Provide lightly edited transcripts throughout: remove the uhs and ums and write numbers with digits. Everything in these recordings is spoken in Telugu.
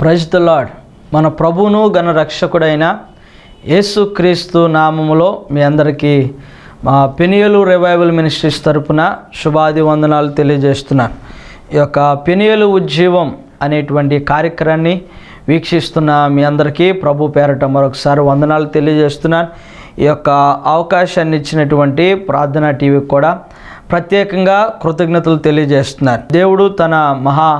Praise the lord. మన ప్రభువును ఘన రక్షకుడైన యేసుక్రీస్తు నామములో మీ అందరికీ మా పెనియలు రివైవల్ మినిస్ట్రీస్ తరపున శుభాది వందనాలు తెలియజేస్తున్నాను. ఈ యొక్క పెనియలు ఉజ్జీవం అనేటువంటి కార్యక్రమాన్ని వీక్షిస్తున్న మీ అందరికీ ప్రభు పేరట మరొకసారి వందనాలు తెలియజేస్తున్నాను. ఈ యొక్క అవకాశాన్ని ఇచ్చినటువంటి ప్రార్థనా టీవీకి కూడా ప్రత్యేకంగా కృతజ్ఞతలు తెలియజేస్తున్నారు. దేవుడు తన మహా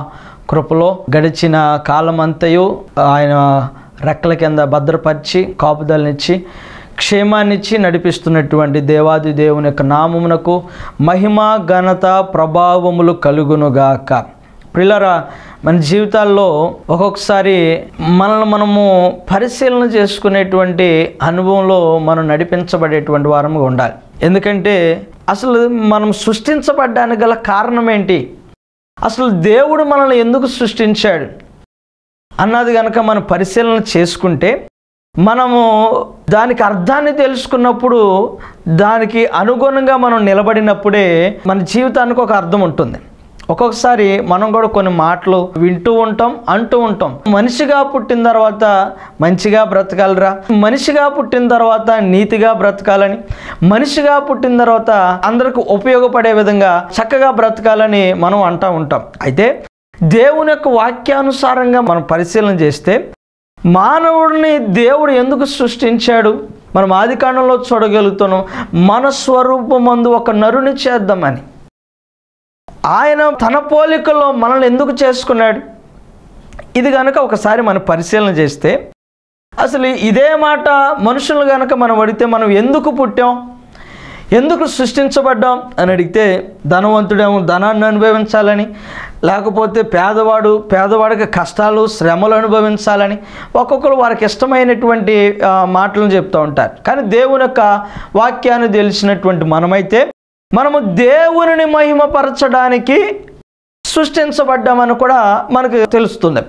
కృపలో గడిచిన కాలమంతయు ఆయన రెక్కల కింద భద్రపరిచి కాపుదలనిచ్చి క్షేమాన్నిచ్చి నడిపిస్తున్నటువంటి దేవాది దేవుని యొక్క నామమునకు మహిమ ఘనత ప్రభావములు కలుగునుగాక. ప్రియులారా, మన జీవితాల్లో ఒక్కొక్కసారి మనల్ని మనము పరిశీలన చేసుకునేటువంటి అనుభవంలో మనం నడిపించబడేటువంటి వారముగా ఉండాలి. ఎందుకంటే అసలు మనం సృష్టించబడ్డానికి గల కారణం ఏంటి, అసలు దేవుడు మనల్ని ఎందుకు సృష్టించాడు అన్నది కనుక మనం పరిశీలన చేసుకుంటే మనము దానికి అర్థాన్ని తెలుసుకున్నప్పుడు దానికి అనుగుణంగా మనం నిలబడినప్పుడే మన జీవితానికి ఒక అర్థం ఉంటుంది. ఒక్కొక్కసారి మనం కూడా కొన్ని మాటలు వింటూ ఉంటాం, అంటూ ఉంటాం. మనిషిగా పుట్టిన తర్వాత మంచిగా బ్రతకాలరా, మనిషిగా పుట్టిన తర్వాత నీతిగా బ్రతకాలని, మనిషిగా పుట్టిన తర్వాత అందరికి ఉపయోగపడే విధంగా చక్కగా బ్రతకాలని మనం అంటూ ఉంటాం. అయితే దేవుని యొక్క వాక్యానుసారంగా మనం పరిశీలన చేస్తే మానవుడిని దేవుడు ఎందుకు సృష్టించాడు మనం ఆదికాండంలో చూడగలుగుతున్నాం. మన స్వరూపమందు ఒక నరుని చేద్దామని. ఆయన తన పోలికలో మనల్ని ఎందుకు చేసుకున్నాడు, ఇది కనుక ఒకసారి మనం పరిశీలన చేస్తే అసలు ఇదే మాట మనుషులు కనుక మనం అడిగితే మనం ఎందుకు పుట్టాం, ఎందుకు సృష్టించబడ్డాం అని అడిగితే ధనవంతుడేమో ధనాన్ని అనుభవించాలని, లేకపోతే పేదవాడికి కష్టాలు శ్రమలు అనుభవించాలని ఒక్కొక్కరు వారికి ఇష్టమైనటువంటి మాటలను చెప్తూ ఉంటారు. కానీ దేవుని యొక్క వాక్యాన్ని తెలిసినటువంటి మనము దేవునిని మహిమపరచడానికి సృష్టించబడ్డామని కూడా మనకు తెలుస్తుంది.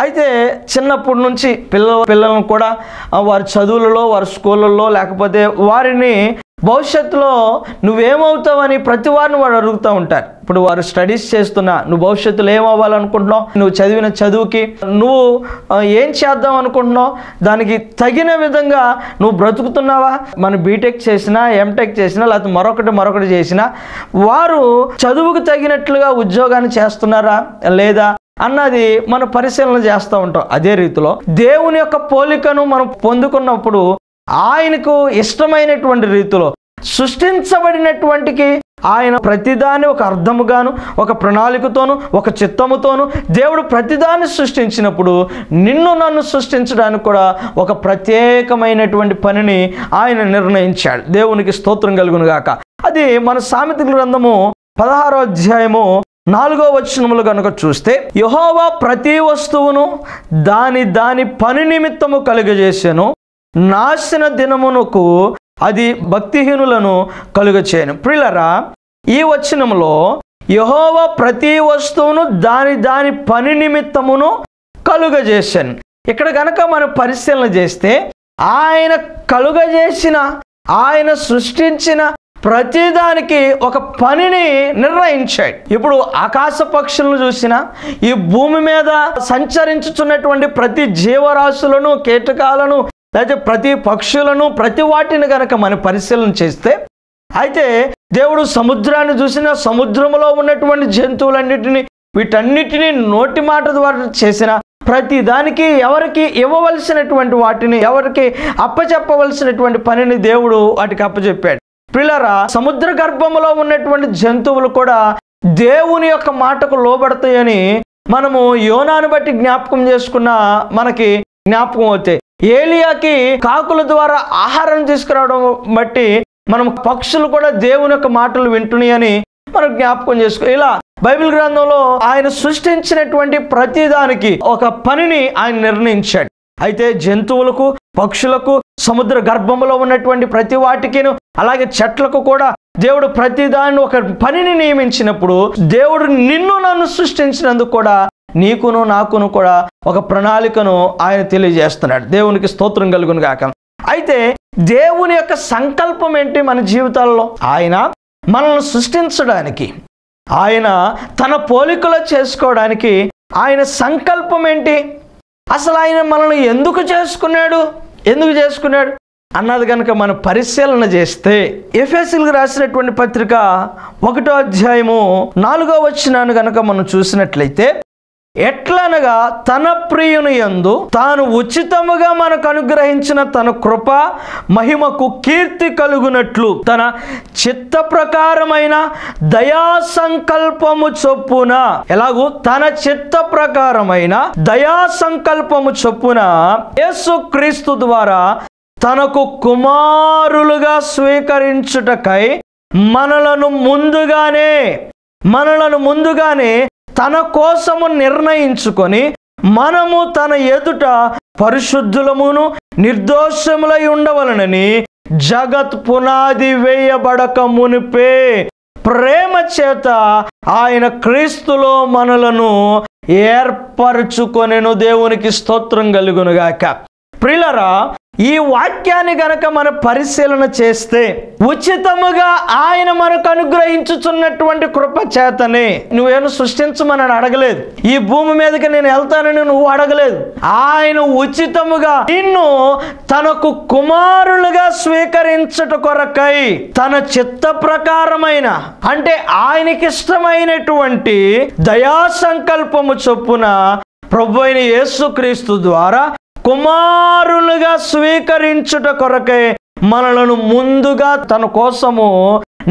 అయితే చిన్నప్పటి నుంచి పిల్లలను కూడా వారి చదువులలో, వారి స్కూళ్ళల్లో, లేకపోతే వారిని భవిష్యత్తులో నువ్వేమవుతావని ప్రతి వారిని వాడు అడుగుతూ ఉంటారు. ఇప్పుడు వారు స్టడీస్ చేస్తున్నా నువ్వు భవిష్యత్తులో ఏమవ్వాలనుకుంటున్నావు, నువ్వు చదివిన చదువుకి నువ్వు ఏం చేద్దాం అనుకుంటున్నావు, దానికి తగిన విధంగా నువ్వు బ్రతుకుతున్నావా. మనం బీటెక్ చేసినా, ఎంటెక్ చేసినా, లేకపోతే మరొకటి చేసినా వారు చదువుకు తగినట్లుగా ఉద్యోగాన్ని చేస్తున్నారా లేదా అన్నది మనం పరిశీలన చేస్తూ ఉంటాం. అదే రీతిలో దేవుని యొక్క పోలికను మనం పొందుకున్నప్పుడు ఆయనకు ఇష్టమైనటువంటి రీతిలో సృష్టించబడినటువంటికి ఆయన ప్రతిదాన్ని ఒక అర్థముగాను, ఒక ప్రణాళికతోను, ఒక చిత్తముతోను దేవుడు ప్రతిదాన్ని సృష్టించినప్పుడు నిన్ను నన్ను సృష్టించడానికి కూడా ఒక ప్రత్యేకమైనటువంటి పనిని ఆయన నిర్ణయించాడు. దేవునికి స్తోత్రం కలుగును గాక. అది మన సామెతల గ్రంథము 16వ అధ్యాయము 4వ వచనములు కనుక చూస్తే, యెహోవా ప్రతి వస్తువును దాని పని నిమిత్తము కలుగజేసెను, నాశన దినమునకు అది భక్తిహీనులను కలుగచేయను. ప్రియులారా, ఈ వచనములో యెహోవా ప్రతి వస్తువును దాని పని నిమిత్తమును కలుగజేశాను. ఇక్కడ కనుక మనం పరిశీలన చేస్తే ఆయన కలుగజేసిన, ఆయన సృష్టించిన ప్రతిదానికి ఒక పనిని నిర్ణయించాడు. ఇప్పుడు ఆకాశ పక్షులను చూసినా, ఈ భూమి మీద సంచరించుతున్నటువంటి ప్రతి జీవరాశులను, కీటకాలను, లేకపోతే ప్రతి పక్షులను, ప్రతి వాటిని కనుక మనం పరిశీలన చేస్తే, అయితే దేవుడు సముద్రాన్ని చూసిన, సముద్రంలో ఉన్నటువంటి జంతువులన్నిటినీ, వీటన్నిటినీ నోటి మాట ద్వారా చేసిన ప్రతి దానికి ఎవరికి ఇవ్వవలసినటువంటి వాటిని, ఎవరికి అప్పచెప్పవలసినటువంటి పనిని దేవుడు వాటికి అప్పచెప్పాడు. ప్రియులారా, సముద్ర గర్భంలో ఉన్నటువంటి జంతువులు కూడా దేవుని యొక్క మాటకు లోబడతాయని మనము యోనాను బట్టి జ్ఞాపకం చేసుకున్న మనకి జ్ఞాపకం అవుతాయి. ఏలియాకి కాకుల ద్వారా ఆహారం తీసుకురావడం బట్టి మనం పక్షులు కూడా దేవుని యొక్క మాటలు వింటున్నాయని మనం జ్ఞాపకం చేసుకో. ఇలా బైబిల్ గ్రంథంలో ఆయన సృష్టించినటువంటి ప్రతిదానికి ఒక పనిని ఆయన నిర్ణయించాడు. అయితే జంతువులకు, పక్షులకు, సముద్ర గర్భంలో ఉన్నటువంటి ప్రతి వాటికిను, అలాగే చెట్లకు కూడా దేవుడు ప్రతిదాన్ని ఒక పనిని నియమించినప్పుడు దేవుడు నిన్ను నన్ను సృష్టించినందుకు కూడా నీకును నాకును కూడా ఒక ప్రణాళికను ఆయన తెలియజేస్తున్నాడు. దేవునికి స్తోత్రం కలుగును గాక. అయితే దేవుని యొక్క సంకల్పం ఏంటి మన జీవితాల్లో? ఆయన మనల్ని సృష్టించడానికి, ఆయన తన పోలికలో చేసుకోవడానికి ఆయన సంకల్పం ఏంటి? అసలు ఆయన మనల్ని ఎందుకు చేసుకున్నాడు అన్నది కనుక మనం పరిశీలన చేస్తే ఎఫెసీయులకు రాసినటువంటి పత్రిక 1వ అధ్యాయము 4వ వచనాన్ని కనుక మనం చూసినట్లయితే, ఎట్లనగా తన ప్రియుని యందు తాను ఉచితముగా మనకు అనుగ్రహించిన తన కృప మహిమకు కీర్తి కలుగునట్లు తన చిత్త ప్రకారమైన దయా సంకల్పము చొప్పున, ఎలాగూ తన చిత్త ప్రకారమైన దయా సంకల్పము చొప్పున యేసుక్రీస్తు ద్వారా తనకు కుమారులుగా స్వీకరించుటకై మనలను ముందుగానే తన కోసము నిర్ణయించుకొని మనము తన ఎదుట పరిశుద్ధులమును నిర్దోషములై ఉండవలనని జగత్ పునాది వేయబడక మునిపే ప్రేమ చేత ఆయన క్రీస్తులో మనలను ఏర్పరచుకొనెను. దేవునికి స్తోత్రం కలుగునుగాక. ప్రియులారా, ఈ వాక్యాన్ని గనక మన పరిశీలన చేస్తే, ఉచితముగా ఆయన మనకు అనుగ్రహించుచున్నటువంటి కృప చేతనే, నువ్వేను సృష్టించమని అడగలేదు, ఈ భూమి మీదకి నేను వెళ్తానని నువ్వు అడగలేదు. ఆయన ఉచితముగా నిన్ను తనకు కుమారులుగా స్వీకరించుట కొరకై తన చిత్త ప్రకారమైన, అంటే ఆయనకి ఇష్టమైనటువంటి దయా సంకల్పము చొప్పున ప్రభువైన యేసుక్రీస్తు ద్వారా కుమారులుగా స్వీకరించుట కొరకే మనలను ముందుగా తన కోసము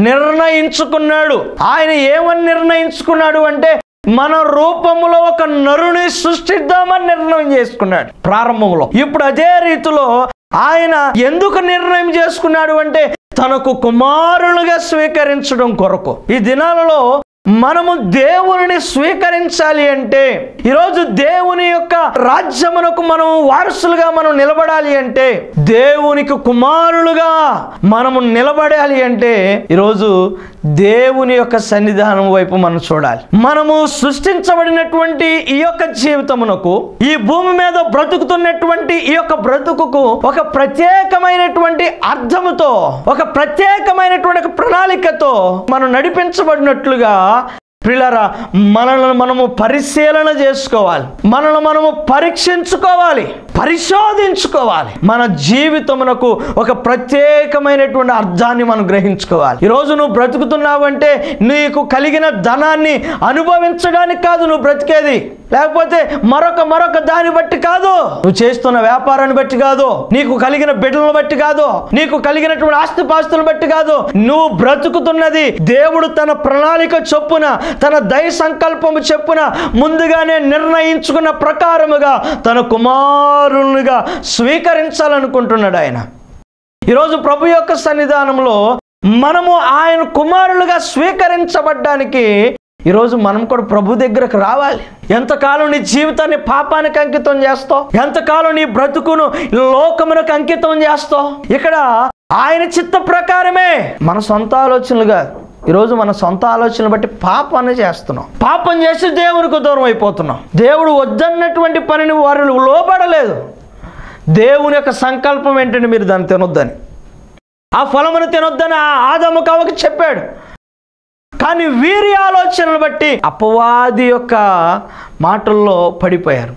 నిర్ణయించుకున్నాడు. ఆయన ఏమని నిర్ణయించుకున్నాడు అంటే, మన రూపములో ఒక నరుని సృష్టిద్దామని నిర్ణయం చేసుకున్నాడు ప్రారంభంలో. ఇప్పుడు అదే రీతిలో ఆయన ఎందుకు నిర్ణయం చేసుకున్నాడు అంటే, తనకు కుమారులుగా స్వీకరించడం కొరకు. ఈ దినాలలో మనము దేవుని స్వీకరించాలి అంటే, ఈరోజు దేవుని యొక్క రాజ్యమునకు మనం వారసులుగా మనం నిలబడాలి అంటే, దేవునికి కుమారులుగా మనము నిలబడాలి అంటే, ఈరోజు దేవుని యొక్క సన్నిధానం వైపు మనం చూడాలి. మనము సృష్టించబడినటువంటి ఈ యొక్క జీవితమునకు, ఈ భూమి మీద బ్రతుకుతున్నటువంటి ఈ యొక్క బ్రతుకుకు ఒక ప్రత్యేకమైనటువంటి అర్థముతో, ఒక ప్రత్యేకమైనటువంటి ప్రణాళికతో మనం నడిపించబడినట్లుగా ప్రియులారా, మనల్ని మనము పరిశీలన చేసుకోవాలి, మనల్ని మనము పరీక్షించుకోవాలి, పరిశోధించుకోవాలి. మన జీవితమునకు ఒక ప్రత్యేకమైనటువంటి అర్థాన్ని మనం గ్రహించుకోవాలి. ఈరోజు నువ్వు బ్రతుకుతున్నావంటే నీకు కలిగిన ధనాన్ని అనుభవించడానికి కాదు నువ్వు బ్రతికేది, లేకపోతే మరొక దాన్ని బట్టి కాదు, నువ్వు చేస్తున్న వ్యాపారాన్ని బట్టి కాదు, నీకు కలిగిన బిడ్డలను బట్టి కాదు, నీకు కలిగినటువంటి ఆస్తిపాస్తులను బట్టి కాదు. నువ్వు బ్రతుకుతున్నది దేవుడు తన ప్రణాళిక చొప్పున, తన దయ సంకల్పము చొప్పున ముందుగానే నిర్ణయించుకున్న ప్రకారముగా తన కుమారునిగా స్వీకరించాలనుకుంటున్నాడు ఆయన. ఈరోజు ప్రభు యొక్క సన్నిధానంలో మనము ఆయన కుమారులుగా స్వీకరించబడ్డానికి ఈరోజు మనం కూడా ప్రభు దగ్గరకు రావాలి. ఎంతకాలం నీ జీవితాన్ని పాపానికి అంకితం చేస్తావు, ఎంతకాలం నీ బ్రతుకును లోకమునకు అంకితం చేస్తావు. ఇక్కడ ఆయన చిత్త ప్రకారమే, మన సొంత ఆలోచనలు కాదు. ఈరోజు మన సొంత ఆలోచనలు బట్టి పాపాన్ని చేస్తున్నాం, పాపం చేసి దేవునికి దూరం అయిపోతున్నాం. దేవుడు వద్దన్నటువంటి పనిని వారు లోబడలేదు. దేవుని యొక్క సంకల్పం ఏంటంటే మీరు దాన్ని తినొద్దని, ఆ ఫలమును తినొద్దని ఆదాము హవ్వకు చెప్పాడు. కానీ వీరి ఆలోచనలు బట్టి అపవాది యొక్క మాటల్లో పడిపోయారు,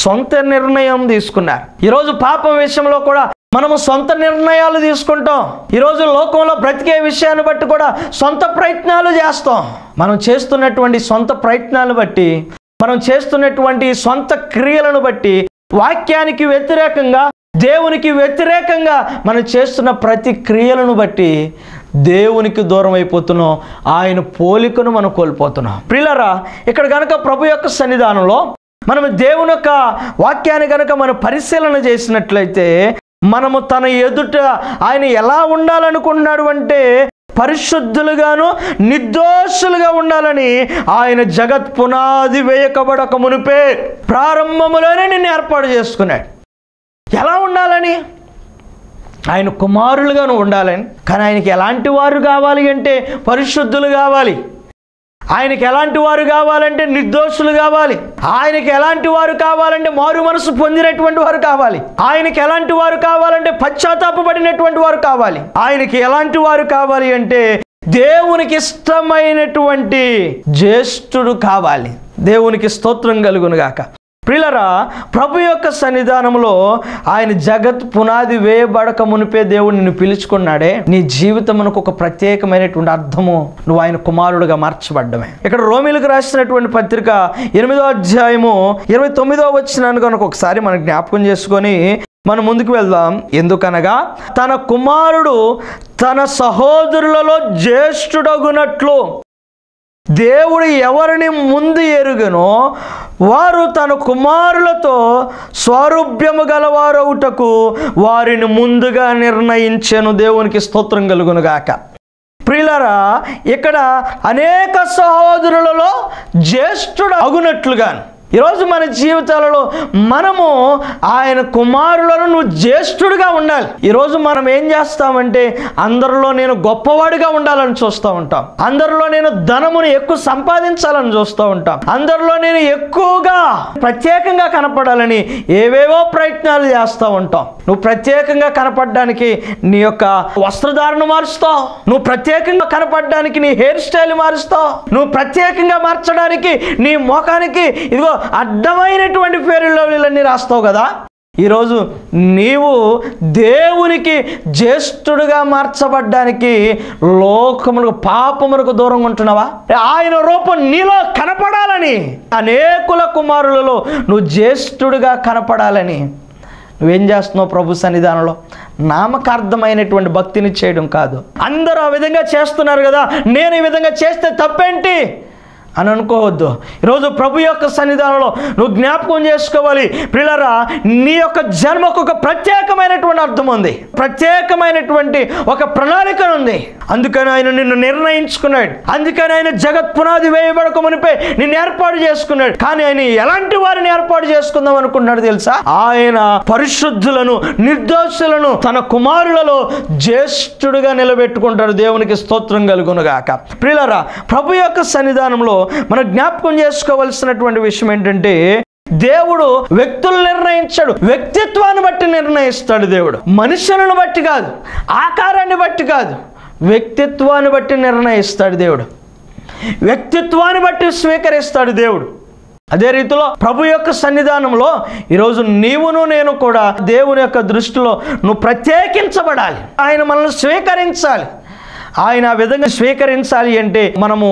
సొంత నిర్ణయం తీసుకున్నారు. ఈరోజు పాపం విషయంలో కూడా మనము సొంత నిర్ణయాలు తీసుకుంటాం. ఈరోజు లోకంలో బ్రతికే విషయాన్ని బట్టి కూడా సొంత ప్రయత్నాలు చేస్తాం. మనం చేస్తున్నటువంటి సొంత ప్రయత్నాలను బట్టి, మనం చేస్తున్నటువంటి సొంత క్రియలను బట్టి, వాక్యానికి వ్యతిరేకంగా, దేవునికి వ్యతిరేకంగా మనం చేస్తున్న ప్రతి క్రియలను బట్టి దేవునికి దూరం అయిపోతున్నాం, ఆయన పోలికను మనం కోల్పోతున్నాం. ప్రియులారా, ఇక్కడ కనుక ప్రభు యొక్క సన్నిధానంలో మనం దేవుని యొక్క వాక్యాన్ని కనుక మనం పరిశీలన చేసినట్లయితే, మనము తన ఎదుట ఆయన ఎలా ఉండాలనుకున్నాడు అంటే పరిశుద్ధులుగాను నిర్దోషులుగా ఉండాలని ఆయన జగత్ పునాది వేయకబడక మునిపే ప్రారంభములోనే నిన్ను ఏర్పాటు చేసుకున్నాడు. ఎలా ఉండాలని? ఆయన కుమారులుగాను ఉండాలని. కానీ ఆయనకి ఎలాంటి వారు కావాలి అంటే పరిశుద్ధులు కావాలి. ఆయనకి ఎలాంటి వారు కావాలంటే నిర్దోషులు కావాలి. ఆయనకి ఎలాంటి వారు కావాలంటే మారు మనసు పొందినటువంటి వారు కావాలి. ఆయనకి ఎలాంటి వారు కావాలంటే పశ్చాత్తాపపడినటువంటి వారు కావాలి. ఆయనకి ఎలాంటి వారు కావాలి అంటే దేవునికి ఇష్టమైనటువంటి జ్యేష్ఠుడు కావాలి. దేవునికి స్తోత్రం కలుగును గాక. ప్రియులారా, ప్రభు యొక్క సన్నిధానంలో ఆయన జగత్ పునాది వేయబడక మునిపే దేవుడు నిన్ను పిలుచుకున్నాడే. నీ జీవితమునకు ఒక ప్రత్యేకమైనటువంటి అర్థము నువ్వు ఆయన కుమారుడుగా మార్చబడ్డమే. ఇక్కడ రోమీలకు రాసినటువంటి పత్రిక 8వ అధ్యాయము 29వ వచనాన్ని కనుక ఒకసారి మనం జ్ఞాపకం చేసుకొని మనం ముందుకు వెళ్దాం. ఎందుకనగా తన కుమారుడు తన సహోదరులలో జ్యేష్ఠుడగునట్లు దేవుడు ఎవరిని ముందు ఎరుగనో వారు తన కుమారులతో స్వరూప్యము గలవారవుటకు వారిని ముందుగా నిర్ణయించెను. దేవునికి స్తోత్రం కలుగునుగాక. ప్రియులారా, ఇక్కడ అనేక సహోదరులలో జ్యేష్ఠుడు అగునట్లుగా ఈరోజు మన జీవితాలలో మనము ఆయన కుమారులను నువ్వు జ్యేష్ఠుడిగా ఉండాలి. ఈరోజు మనం ఏం చేస్తామంటే అందరిలో నేను గొప్పవాడిగా ఉండాలని చూస్తూ ఉంటాం. అందరిలో నేను ధనమును ఎక్కువ సంపాదించాలని చూస్తూ ఉంటాం. అందరిలో నేను ఎక్కువగా ప్రత్యేకంగా కనపడాలని ఏవేవో ప్రయత్నాలు చేస్తూ ఉంటాం. నువ్వు ప్రత్యేకంగా కనపడడానికి నీ యొక్క వస్త్రధారణ మారుస్తావు. నువ్వు ప్రత్యేకంగా కనపడడానికి నీ హెయిర్ స్టైల్ మారుస్తావు. నువ్వు ప్రత్యేకంగా మార్చడానికి నీ ముఖానికి ఇదిగో అడ్డమైనటువంటి పేరులన్నీ రాస్తావు కదా. ఈరోజు నీవు దేవునికి జ్యేష్ఠుడిగా మార్చబడ్డానికి లోకములకు పాపములకు దూరంగా ఉంటున్నావా? ఆయన రూపం నీలో కనపడాలని, అనేకుల కుమారులలో నువ్వు జ్యేష్ఠుడిగా కనపడాలని నువ్వేం చేస్తున్నావు? ప్రభు సన్నిధానంలో నామకార్థమైనటువంటి భక్తిని చేయడం కాదు. అందరూ ఆ విధంగా చేస్తున్నారు కదా, నేను ఈ విధంగా చేస్తే తప్పేంటి అని అనుకోవద్దు. ఈరోజు ప్రభు యొక్క సన్నిధానంలో నువ్వు జ్ఞాపకం చేసుకోవాలి. ప్రియులారా, నీ యొక్క జన్మకు ఒక ప్రత్యేకమైనటువంటి అర్థం ఉంది, ప్రత్యేకమైనటువంటి ఒక ప్రణాళిక ఉంది. అందుకని ఆయన నిన్ను నిర్ణయించుకున్నాడు. అందుకని ఆయన జగత్ పునాది వేయబడక మునిపే నిన్ను ఏర్పాటు చేసుకున్నాడు. కానీ ఆయన ఎలాంటి వారిని ఏర్పాటు చేసుకుందాం అనుకున్నాడు తెలుసా? ఆయన పరిశుద్ధులను, నిర్దోషులను తన కుమారులలో జ్యేష్ఠుడిగా నిలబెట్టుకుంటాడు. దేవునికి స్తోత్రం కలుగునుగాక. ప్రియులారా, ప్రభు యొక్క సన్నిధానంలో మనం జ్ఞాపకం చేసుకోవలసినటువంటి విషయం ఏంటంటే, దేవుడు వ్యక్తులను నిర్ణయించాడు, వ్యక్తిత్వాన్ని బట్టి నిర్ణయిస్తాడు. దేవుడు మనుషులను బట్టి కాదు, ఆకారాన్ని బట్టి కాదు, వ్యక్తిత్వాన్ని బట్టి నిర్ణయిస్తాడు. దేవుడు వ్యక్తిత్వాన్ని బట్టి స్వీకరిస్తాడు దేవుడు. అదే రీతిలో ప్రభు యొక్క సన్నిధానంలో ఈరోజు నీవును నేను కూడా దేవుని యొక్క దృష్టిలో నువ్వు ప్రత్యేకించబడాలి. ఆయన మనల్ని స్వీకరించాలి. ఆయన ఆ విధంగా స్వీకరించాలి అంటే మనము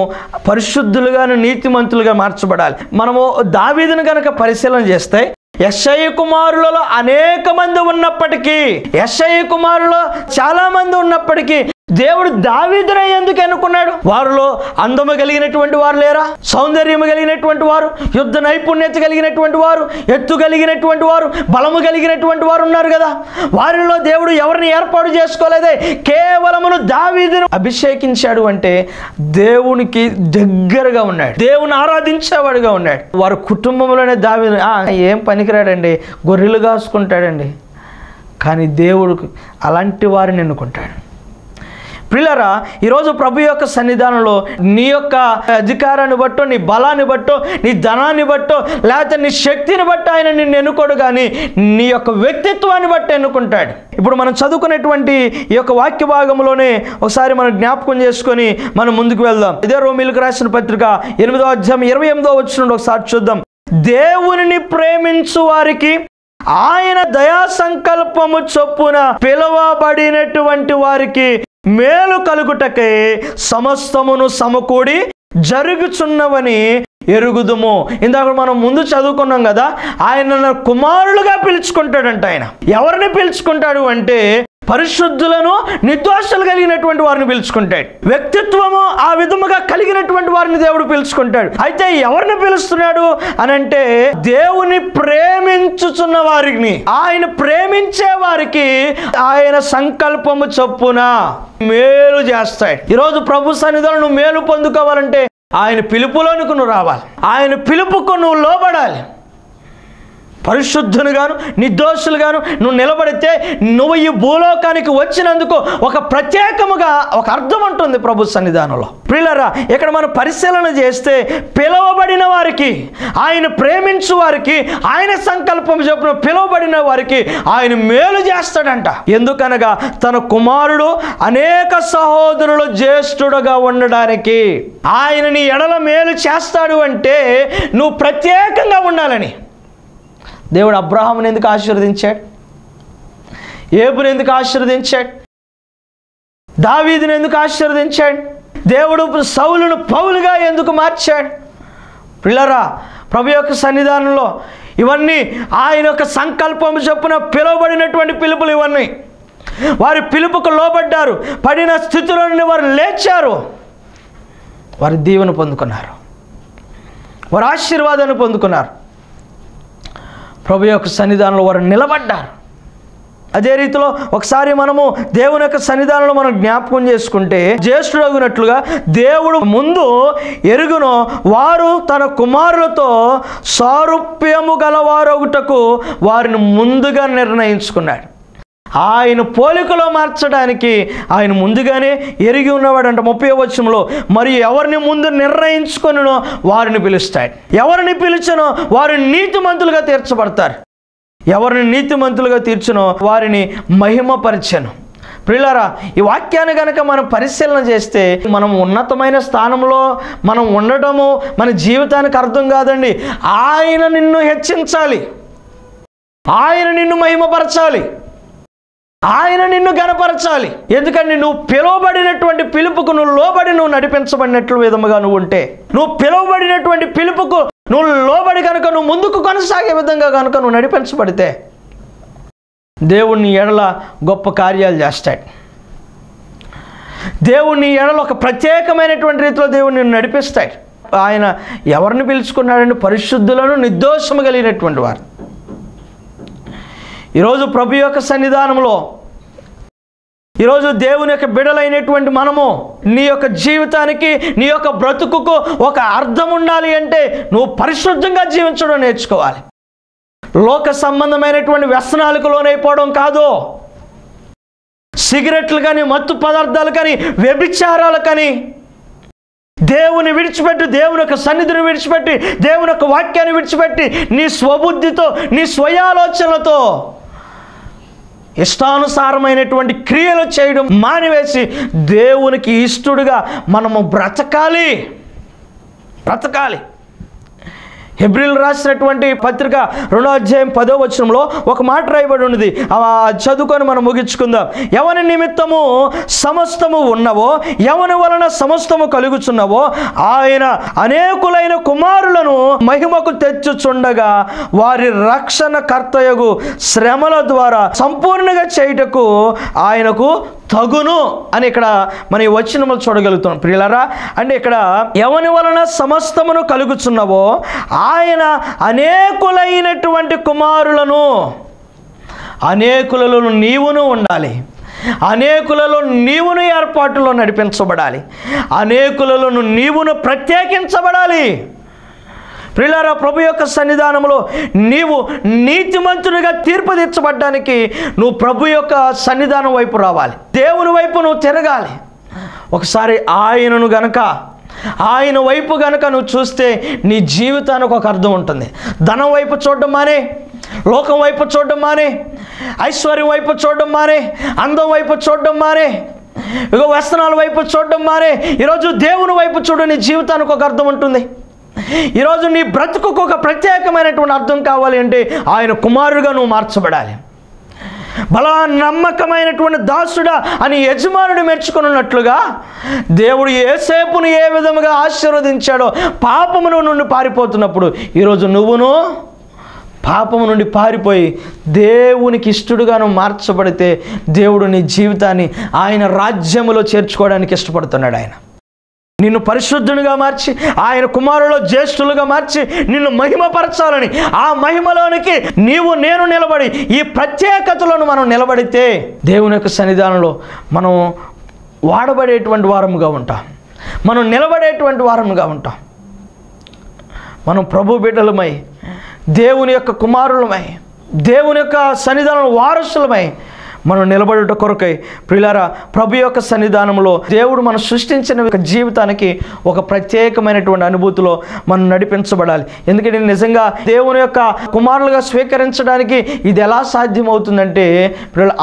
పరిశుద్ధులుగాను నీతిమంతులుగా మార్చబడాలి. మనము దావీదును కనుక పరిశీలన చేస్తే యెషయి కుమారులలో అనేక మంది ఉన్నప్పటికీ, యెషయి కుమారులో చాలా మంది ఉన్నప్పటికీ దేవుడు దావీదును ఎందుకు ఎన్నుకున్నాడు? వారిలో అందము కలిగినటువంటి వారు లేరా? సౌందర్యము కలిగినటువంటి వారు, యుద్ధ నైపుణ్యత కలిగినటువంటి వారు, ఎత్తు కలిగినటువంటి వారు, బలము కలిగినటువంటి వారు ఉన్నారు కదా. వారిలో దేవుడు ఎవరిని ఏర్పాటు చేసుకోలేదే, కేవలమును దావీదును అభిషేకించాడు. అంటే దేవునికి దగ్గరగా ఉన్నాడు, దేవుని ఆరాధించేవాడుగా ఉన్నాడు. వారి కుటుంబంలోనే దావీదు ఏం పనికిరాడండి, గొర్రెలు కాసుకుంటాడండి. కానీ దేవుడు అలాంటి వారిని ఎన్నుకుంటాడు. ప్రియులారా, ఈరోజు ప్రభు యొక్క సన్నిధానంలో నీ యొక్క అధికారాన్ని బట్టో, నీ బలాన్ని బట్టో, నీ ధనాన్ని బట్టో, లేకపోతే నీ శక్తిని బట్టి ఆయన నిన్ను ఎన్నుకోడు, కానీ నీ యొక్క వ్యక్తిత్వాన్ని బట్టి ఎన్నుకుంటాడు. ఇప్పుడు మనం చదువుకునేటువంటి ఈ యొక్క వాక్య భాగంలోనే ఒకసారి మనం జ్ఞాపకం చేసుకొని మనం ముందుకు వెళ్దాం. ఇదే రోమీలకు రాసిన పత్రిక 8వ అధ్యాయం 28వ వచనం ఒకసారి చూద్దాం. దేవునిని ప్రేమించు వారికి ఆయన దయా సంకల్పము చొప్పున పిలువబడినటువంటి వారికి మేలు కలుగుటకై సమస్తమును సమకూడి జరుగుచున్నవని ఎరుగుదుము. ఇందాక మనం ముందు చదువుకున్నాం కదా, ఆయన కుమారులుగా పిలుచుకుంటాడంట. ఆయన ఎవరిని పిలుచుకుంటాడు అంటే పరిశుద్ధులను, నిర్దోషులు కలిగినటువంటి వారిని పిలుచుకుంటాడు. వ్యక్తిత్వము ఆ విధముగా కలిగినటువంటి వారిని దేవుడు పిలుచుకుంటాడు. అయితే ఎవరిని పిలుస్తున్నాడు అని అంటే దేవుని ప్రేమించుచున్న వారిని, ఆయన ప్రేమించే వారికి ఆయన సంకల్పము చొప్పున మేలు చేస్తాడు. ఈరోజు ప్రభు సన్నిధిలో నువ్వు మేలు పొందుకోవాలంటే ఆయన పిలుపులోనికి నువ్వు రావాలి, ఆయన పిలుపుకు నువ్వు లోబడాలి. పరిశుద్ధునిగాను, నిర్దోషులుగాను నువ్వు నిలబడితే నువ్వు ఈ భూలోకానికి వచ్చినందుకు ఒక ప్రత్యేకముగా ఒక అర్థం ఉంటుంది ప్రభు సన్నిధానంలో. ప్రియులారా, ఇక్కడ మనం పరిశీలన చేస్తే పిలువబడిన వారికి, ఆయన ప్రేమించు వారికి, ఆయన సంకల్పం చొప్పున పిలువబడిన వారికి ఆయన మేలు చేస్తాడంట. ఎందుకనగా తన కుమారుడు అనేక సహోదరులు జ్యేష్ఠుడుగా ఉండడానికి ఆయన నీ ఎడల మేలు చేస్తాడు అంటే నువ్వు ప్రత్యేకంగా ఉండాలని. దేవుడు అబ్రహాముని ఎందుకు ఆశీర్వదించాడు? ఏబుని ఎందుకు ఆశీర్వదించాడు? దావీదుని ఎందుకు ఆశీర్వదించాడు? దేవుడు సౌలును పౌలుగా ఎందుకు మార్చాడు? పిల్లరా, ప్రభు యొక్క సన్నిధానంలో ఇవన్నీ ఆయన యొక్క సంకల్పం చొప్పున పిలువబడినటువంటి పిలుపులు. ఇవన్నీ వారి పిలుపుకు లోబడ్డారు. పడిన స్థితిలో నుండి వారు లేచారు. వారి దీవెన పొందుకున్నారు. వారు ఆశీర్వాదాన్ని పొందుకున్నారు. ప్రభు యొక్క సన్నిధానంలో వారు నిలబడ్డారు. అదే రీతిలో ఒకసారి మనము దేవుని యొక్క సన్నిధానంలో మనం జ్ఞాపకం చేసుకుంటే, జ్యేష్ఠుడగునట్లుగా దేవుడు ముందు ఎరుగునో వారు తన కుమారులతో సారూప్యము గలవారొగుటకు వారిని ముందుగా నిర్ణయించుకున్నాడు. ఆయన పోలికలో మార్చడానికి ఆయన ముందుగానే ఎరిగి ఉన్నవాడంట. 30వ వచనంలో, మరియు ఎవరిని ముందు నిర్ణయించుకొనినో వారిని పిలుస్తాడు. ఎవరిని పిలిచనో వారు నీతిమంతులుగా తీర్చబడతారు. ఎవరిని నీతిమంతులుగా తీర్చునో వారిని మహిమపరచను. ప్రియులారా, ఈ వాక్యాన్ని కనుక మనం పరిశీలన చేస్తే మనం ఉన్నతమైన స్థానంలో మనం ఉండటము మన జీవితానికి అర్థం కాదండి. ఆయన నిన్ను హెచ్చించాలి, ఆయన నిన్ను మహిమపరచాలి, ఆయన నిన్ను గణపరచాలి. ఎందుకంటే నువ్వు పిలువబడినటువంటి పిలుపుకు నువ్వు లోబడి నువ్వు నడిపించబడినట్లు విధముగా నువ్వు ఉంటే, నువ్వు పిలువబడినటువంటి పిలుపుకు నువ్వు లోబడి కనుక నువ్వు ముందుకు కొనసాగే విధంగా కనుక నువ్వు నడిపించబడితే దేవుణ్ణి ఎడల గొప్ప కార్యాలు చేస్తాడు. దేవుణ్ణి ఎడల ఒక ప్రత్యేకమైనటువంటి రీతిలో దేవుణ్ణి నడిపిస్తాడు. ఆయన ఎవరిని పిలుచుకున్నాడంటే పరిశుద్ధులను, నిర్దోషము కలిగినటువంటి వారు. ఈరోజు ప్రభు యొక్క సన్నిధానంలో ఈరోజు దేవుని యొక్క బిడలైనటువంటి మనము నీ యొక్క జీవితానికి, నీ యొక్క బ్రతుకుకు ఒక అర్థం ఉండాలి అంటే నువ్వు పరిశుద్ధంగా జీవించడం నేర్చుకోవాలి. లోక సంబంధమైనటువంటి వ్యసనాలకు లోనైపోవడం కాదు. సిగరెట్లు కానీ, మత్తు పదార్థాలు కానీ, వ్యభిచారాలు కానీ, దేవుని విడిచిపెట్టి, దేవుని యొక్క సన్నిధిని విడిచిపెట్టి, దేవుని యొక్క వాక్యాన్ని విడిచిపెట్టి నీ స్వబుద్ధితో, నీ స్వయాలోచనలతో ఇష్టానుసారమైనటువంటి క్రియలు చేయడం మానివేసి దేవునికి ఇష్టడుగా మనము బ్రతకాలి. హెబ్రీలు రాసినటువంటి పత్రిక 2వ అధ్యాయం 10వ వచనంలో ఒక మాట రాయబడి ఉన్నది. చదువుకొని మనం ముగించుకుందాం. ఎవని నిమిత్తము సమస్తము ఉన్నవో, ఎవని వలన సమస్తము కలుగుచున్నవో ఆయన అనేకులైన కుమారులను మహిమకు తెచ్చుచుండగా వారి రక్షణ కర్తయగు శ్రమల ద్వారా సంపూర్ణంగా చేయుటకు ఆయనకు తగును అని ఇక్కడ మన ఈ వచనములు చూడగలుగుతున్నాం. ప్రియులారా, అంటే ఇక్కడ ఎవని వలన సమస్తమును కలుగుచున్నవో ఆయన అనేకులైనటువంటి కుమారులను, అనేకులలో నీవును ఉండాలి, అనేకులలో నీవును ఏర్పాటులో నడిపించబడాలి, అనేకులలో నీవును ప్రత్యేకించబడాలి. ప్రియులారా, ప్రభు యొక్క సన్నిధానంలో నీవు నీతిమంతునిగా తీర్పు తీర్చబడ్డానికి నువ్వు ప్రభు యొక్క సన్నిధానం వైపు రావాలి. దేవుని వైపు నువ్వు తిరగాలి. ఒకసారి ఆయన వైపు గనక నువ్వు చూస్తే నీ జీవితానికి ఒక అర్థం ఉంటుంది. ధనం వైపు చూడడం మానే, లోకం వైపు చూడడం మానే, ఐశ్వర్యం వైపు చూడడం మానే, అందం వైపు చూడడం మానే, ఇక వ్యసనాల వైపు చూడడం మానే. ఈరోజు దేవుని వైపు చూడు, నీ జీవితానికి ఒక అర్థం ఉంటుంది. ఈరోజు నీ బ్రతుకుకు ఒక ప్రత్యేకమైనటువంటి అర్థం కావాలి అంటే ఆయన కుమారుడుగా నువ్వు మార్చబడాలి. బలా నమ్మకమైనటువంటి దాసుడా అని యజమానుడు మెచ్చుకున్నట్లుగా దేవుడు యోసేపును ఏ విధముగా ఆశీర్వదించాడో, పాపము నుండి పారిపోతున్నప్పుడు ఈరోజు నువ్వును పాపము నుండి పారిపోయి దేవునికి ఇష్టడుగాను మార్చబడితే దేవుడు నీ జీవితాన్ని ఆయన రాజ్యములో చేర్చుకోవడానికి ఇష్టపడుతున్నాడు. ఆయన నిన్ను పరిశుద్ధునిగా మార్చి, ఆయన కుమారులో జ్యేష్ఠులుగా మార్చి నిన్ను మహిమపరచాలని, ఆ మహిమలోనికి నేను నిలబడి ఈ ప్రత్యేకతలను మనం నిలబడితే దేవుని యొక్క సన్నిధానంలో మనం వాడబడేటువంటి వారముగా ఉంటాం, మనం నిలబడేటువంటి వారముగా ఉంటాం. మనం ప్రభు బిడ్డలమై, దేవుని యొక్క కుమారులమై, దేవుని యొక్క సన్నిధానంలో వారసులమై మనం నిలబడుట కొరకై ప్రియులారా, ప్రభు యొక్క సన్నిధానంలో దేవుడు మనం సృష్టించిన జీవితానికి ఒక ప్రత్యేకమైనటువంటి అనుభూతిలో మనం నడిపించబడాలి. ఎందుకంటే నిజంగా దేవుని యొక్క కుమారులుగా స్వీకరించడానికి ఇది ఎలా సాధ్యమవుతుందంటే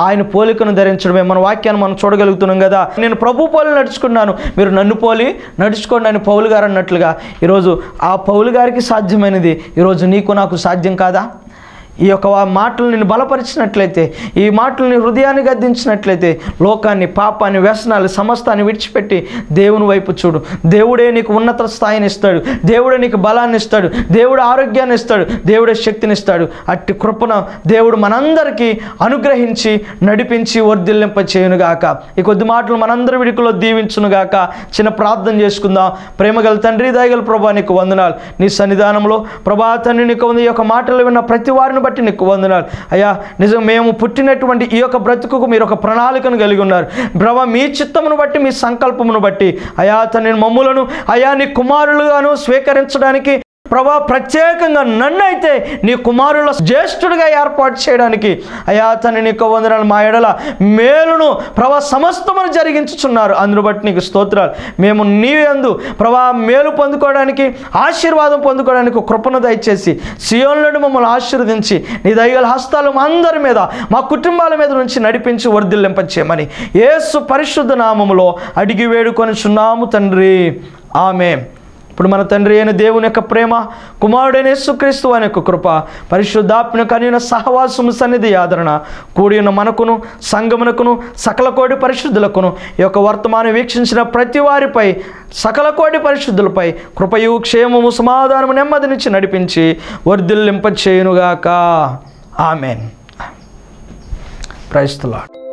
ఆయన పోలికను ధరించడమే. మన వాక్యాన్ని మనం చూడగలుగుతున్నాం కదా, నేను ప్రభు పోలి నడుచుకున్నాను, మీరు నన్ను పోలి నడుచుకోండి అని పౌలు గారు అన్నట్లుగా ఈరోజు ఆ పౌలు గారికి సాధ్యమైనది ఈరోజు నీకు నాకు సాధ్యం కాదా? ఈ యొక్క మాటలు నిన్ను బలపరిచినట్లయితే, ఈ మాటలు నీ హృదయాన్ని గద్దించినట్లయితే లోకాన్ని, పాపాన్ని, వ్యసనాలు సమస్తాన్ని విడిచిపెట్టి దేవుని వైపు చూడు. దేవుడే నీకు ఉన్నత స్థాయిని ఇస్తాడు, దేవుడే నీకు బలాన్ని ఇస్తాడు, దేవుడు ఆరోగ్యాన్ని ఇస్తాడు, దేవుడే శక్తిని ఇస్తాడు. అట్టి కృపణ దేవుడు మనందరికీ అనుగ్రహించి నడిపించి వర్ధిల్లింప చేయునుగాక. ఈ కొద్ది మాటలు మనందరి విడికలో దీవించునుగాక. చిన్న ప్రార్థన చేసుకుందాం. ప్రేమగల తండ్రి, దయగల ప్రభా, నీకు వందనాలు. నీ సన్నిధానంలో ప్రభా తండ్రి నీకు ఈ యొక్క మాటలు విన్న ప్రతి వారిని బట్టి నీకు వందనాలు అయ్యా. నిజం మేము పుట్టినటువంటి ఈ యొక్క బ్రతుకుకు మీరు ఒక ప్రణాళికను కలిగి ఉన్నారు ప్రభా. మీ చిత్తమును బట్టి, మీ సంకల్పమును బట్టి అయా తండ్రి మమ్ములను అయా నీ కుమారులుగాను స్వీకరించడానికి ప్రభా, ప్రత్యేకంగా నన్నైతే నీ కుమారుల జ్యేష్ఠుడిగా ఏర్పాటు చేయడానికి అయా తండ్రి నీకు వందనాలు. మా ఎడల మేలును ప్రభా సమస్తమును జరిగించుచున్నారు. అందును బట్టి నీకు స్తోత్రాలు. మేము నీ యందు ప్రభా మేలు పొందుకోవడానికి, ఆశీర్వాదం పొందుకోవడానికి కృపను దయచేసి సియోనులను మమ్మల్ని ఆశీర్వదించి నీ దయగల హస్తాలు మా అందరి మీద, మా కుటుంబాల మీద నుంచి నడిపించి వర్ధిల్లింపచేయమని యేసు పరిశుద్ధ నామములో అడిగి వేడుకొనుచున్నాము తండ్రి. ఆమేన్. ఇప్పుడు మన తండ్రి అయిన దేవుని యొక్క ప్రేమ, కుమారుడైన యేసుక్రీస్తు అనే యొక్క కృప, పరిశుద్ధాత్మ కలిగిన సహవాసము, సన్నిధి, ఆదరణ కూడి ఉన్న మనకును, సంఘమునకును, సకల కోటి పరిశుద్ధులకును, ఈ యొక్క వర్తమానం వీక్షించిన ప్రతి వారిపై, సకల కోటి పరిశుద్ధులపై కృపయు, క్షేమము, సమాధానము, నెమ్మదినిచ్చి నడిపించి వర్ధిల్లింప చేయునుగాక. ఆమేన్. Praise the lord.